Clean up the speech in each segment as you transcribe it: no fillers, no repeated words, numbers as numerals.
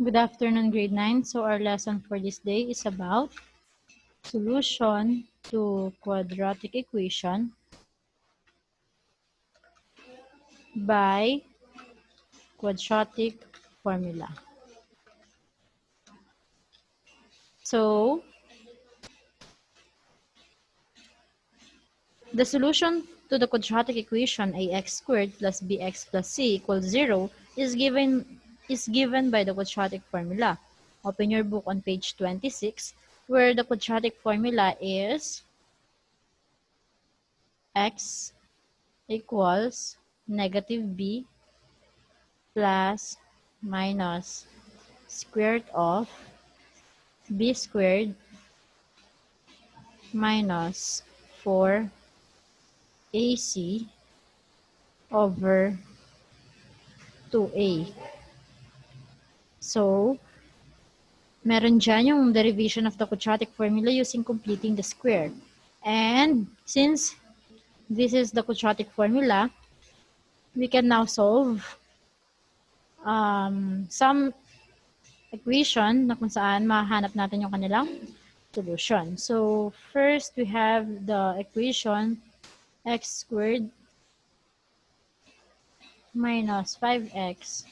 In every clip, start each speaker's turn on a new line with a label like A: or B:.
A: Good afternoon, grade 9. So our lesson for this day is about solution to quadratic equation by quadratic formula. So the solution to the quadratic equation ax squared plus bx plus c equals 0 is given by the quadratic formula. Open your book on page 26 where the quadratic formula is x equals negative b plus minus square root of b squared minus 4ac over 2a. So, meron dyan yung derivation of the quadratic formula using completing the square. And since this is the quadratic formula, we can now solve some equation na kung saan mahanap natin yung kanilang solution. So, first we have the equation x squared minus 5x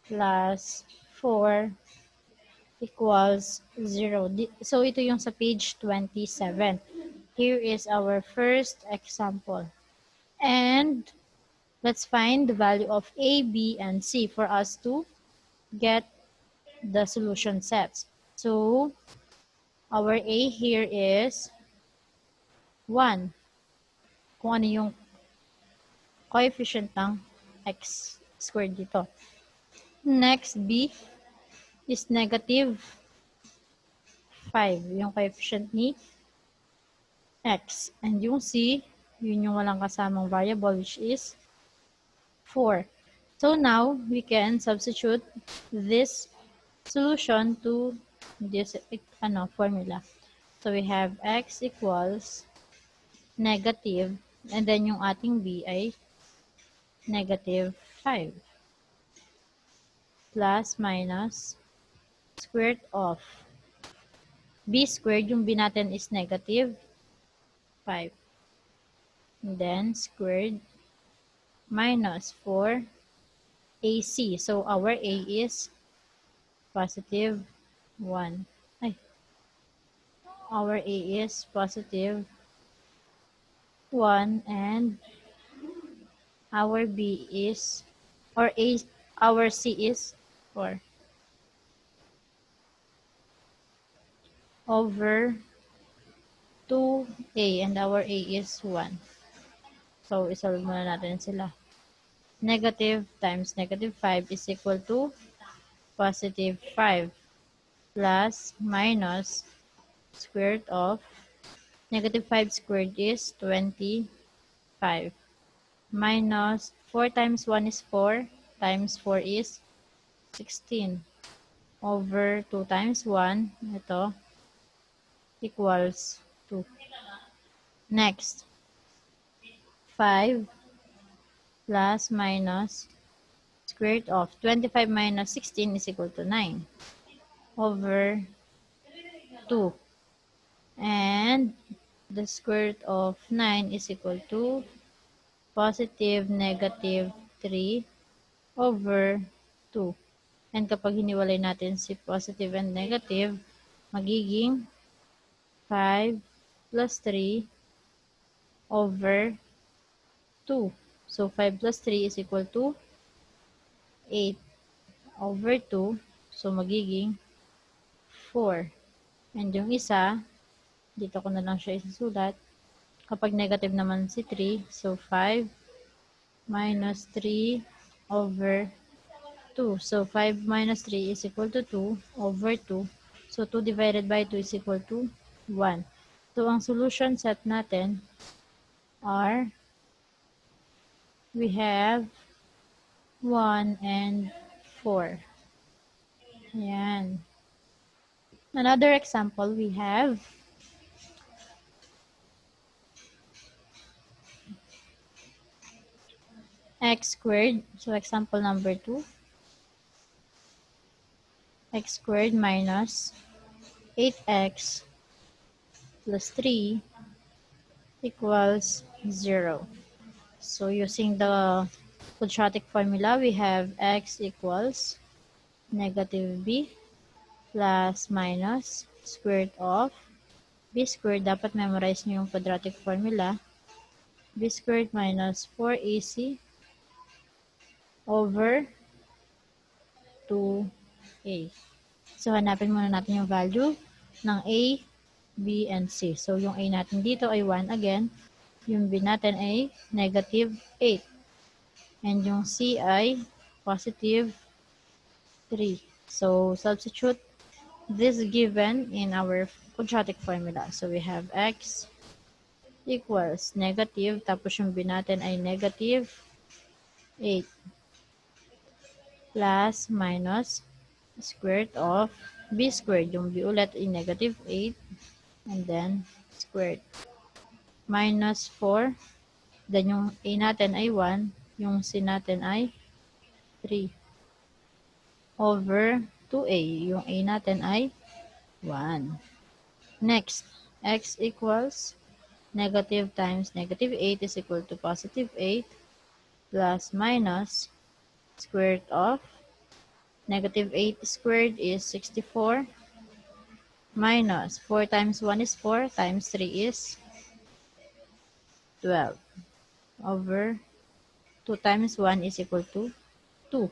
A: plus 4 equals 0. So, ito yung sa page 27. Here is our first example. And let's find the value of a, b, and c for us to get the solution sets. So, our a here is 1. Kung ano yung coefficient ng x squared dito. Next, b is negative 5, yung coefficient ni x. And yung c, yun yung walang kasamang variable which is 4. So now, we can substitute this solution to this formula. So we have x equals negative, and then yung ating b ay negative 5 plus minus square root of b squared, yung b natin is negative 5. And then squared minus 4ac. So our a is positive 1. Our a is positive 1 and our b is, our c is 4 over 2a, and our a is 1. So, isolve muna natin sila. Negative times negative 5 is equal to positive 5 plus minus square root of negative 5 squared is 25 minus 4 times 1 is 4 times 4 is 16 over 2 times 1, ito, equals 2. Next, 5 plus minus square root of 25 minus 16 is equal to 9 over 2. And the square root of 9 is equal to positive negative 3 over 2. And kapag hiniwalay natin si positive and negative, magiging 5 plus 3 over 2. So, 5 plus 3 is equal to 8 over 2. So, magiging 4. And yung isa, dito ko na lang siya isusulat. Kapag negative naman si 3, so 5 minus 3 over 2. So, 5 minus 3 is equal to 2 over 2. So, 2 divided by 2 is equal to 1. So, ang solution set natin are, we have 1 and 4. Ayan. Another example, we have x squared. So, example number 2. x squared minus 8x plus 3 equals 0. So using the quadratic formula, we have x equals negative b plus minus square root of b squared. Dapat memorize nyo yung quadratic formula. B squared minus 4ac over 2a. So hanapin muna natin yung value ng a, b, and c. So yung a natin dito ay 1 again. Yung b natin ay negative 8. And yung c ay positive 3. So substitute this given in our quadratic formula. So we have x equals negative, tapos yung b natin ay negative 8 plus minus square root of b squared. Yung b ulit ay negative 8 and then squared minus 4. Then yung a natin ay 1, yung c natin ay 3 over 2a. Yung a natin ay 1. Next, x equals negative times negative 8 is equal to positive 8 plus minus square root of negative 8 squared is 64 minus 4 times 1 is 4 times 3 is 12 over 2 times 1 is equal to 2.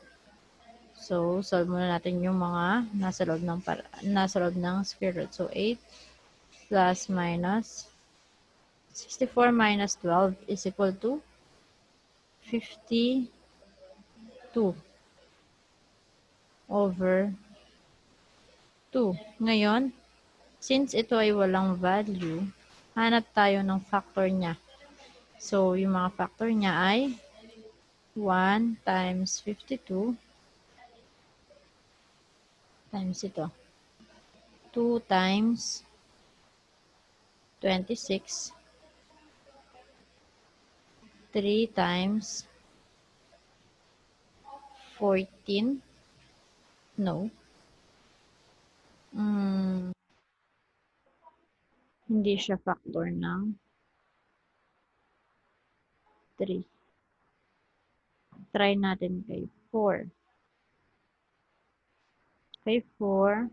A: So, solve muna natin yung mga nasa loob ng square root. So, 8 plus minus 64 minus 12 is equal to 52 over 2. Ngayon, since ito ay walang value, hanap tayo ng factor niya. So, yung mga factor niya ay 1 times 52 times ito. 2 times 26. 3 times 14. No. Hindi siya factor ng 3. Try natin kay 4. Kay 4.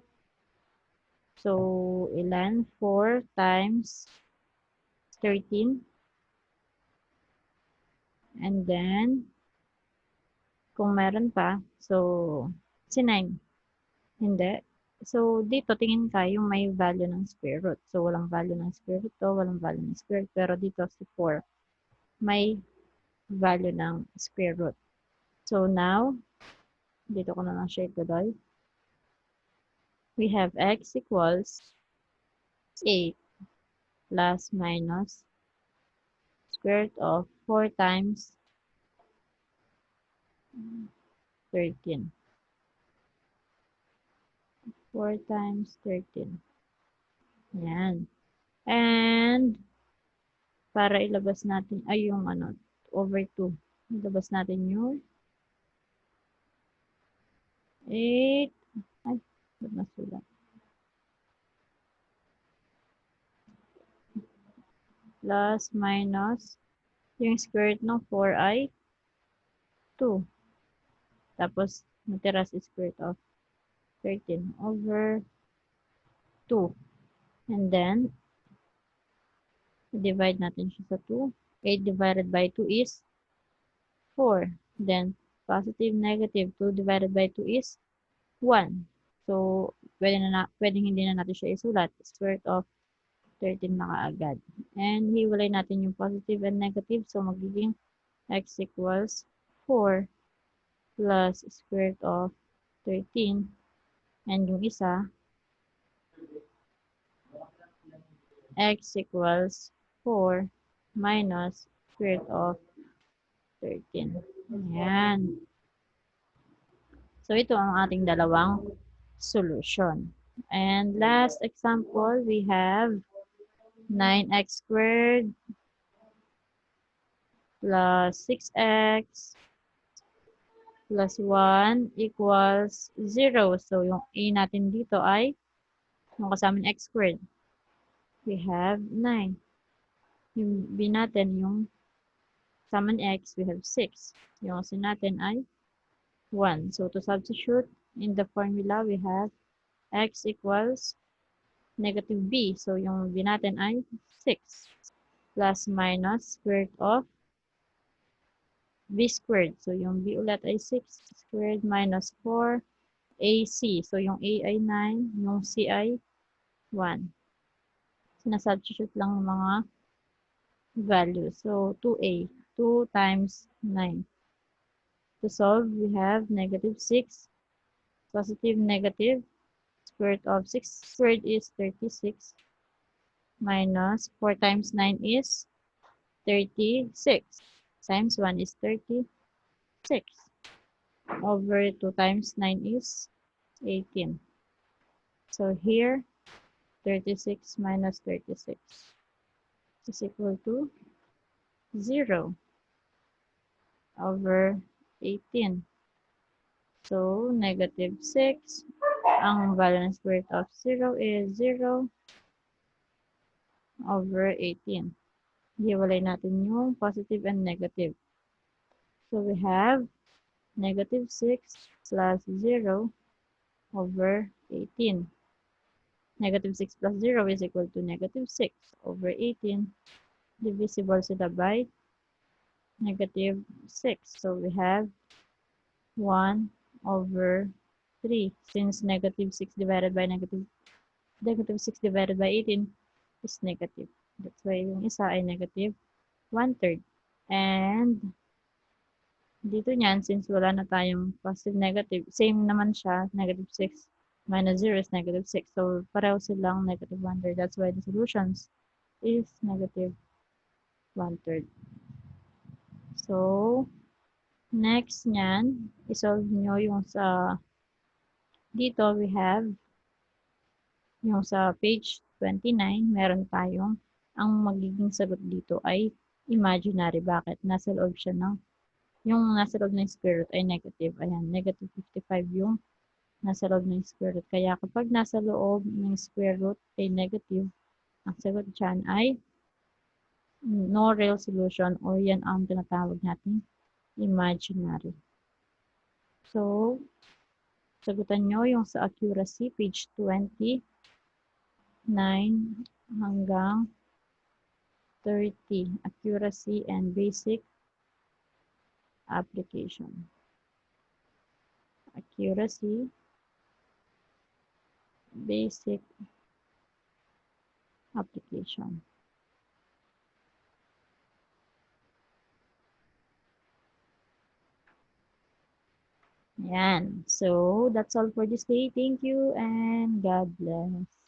A: So, ilan? 4 times 13. And then, kung meron pa, so, si 9. Hindi. So, dito, tingin ka yung may value ng square root. So, walang value ng square root to, walang value ng square root. Pero dito, si 4, may value ng square root. So, now, dito ko na lang siya ituloy. We have x equals 8 plus minus square root of 4 times 13. 4 times 13. Yan. And, para ilabas natin, ay yung over 2. Ilabas natin yung 8. Ay, ba't nasulat? Plus, minus, yung square root ng 4 ay 2. Tapos, natira si square root of 13 over 2. And then, divide natin siya sa 2. 8 divided by 2 is 4. Then, positive, negative, 2 divided by 2 is 1. So, pwedeng hindi na natin siya isulat. Square root of 13 na kaagad. And, hiwalay natin yung positive and negative. So, magiging x equals 4 plus square root of 13. And yung isa, x equals 4 minus square root of 13. Ayan. So, ito ang ating dalawang solution. And last example, we have 9x squared plus 6x plus 1 equals 0. So, yung a natin dito ay, yung kasama ng x squared, we have 9. Yung b natin, yung kasama ng x, we have 6. Yung c natin ay 1. So, to substitute in the formula, we have x equals negative b. So, yung b natin ay 6. Plus minus square root of b squared. So, yung b ulit ay 6 squared minus 4 AC. So, yung A ay 9, yung C ay 1. Sinasubstitute lang yung mga values. So, 2A. 2 times 9. To solve, we have negative 6, positive negative, square root of 6 squared is 36, minus 4 times 9 is 36, times 1 is 36, over 2 times 9 is 18. So, here, 36 minus 36 is equal to 0 over 18. So, negative 6. Ang value ng square root of 0 is 0 over 18. Hiwalay natin yung positive and negative. So, we have negative 6 plus 0 over 18. Negative 6 plus 0 is equal to negative 6 over 18. Divisible sila by negative 6. So, we have 1 over 3. Since negative 6 divided by negative 6 divided by 18 is negative. That's why yung isa ay negative 1/3. And dito niyan, since wala na tayong positive negative, same naman siya, negative 6 minus 0 is negative 6. So, pareho silang negative 1/3. That's why the solutions is negative 1/3. So, next niyan, isolve nyo yung sa dito we have yung sa page 29, meron tayong ang magiging sagot dito ay imaginary. Bakit? Nasa loob siya ng yung nasa loob ng square root ay negative. Ayan, negative 55 yung nasa loob ng square root. Kaya kapag nasa loob ng square root ay negative, ang sagot dyan ay no real solution or yan ang tinatawag natin imaginary. So, sagutan nyo yung sa accuracy, page 29 hanggang 30, accuracy and basic application. Accuracy, basic application. Yan. So, that's all for this day. Thank you and God bless.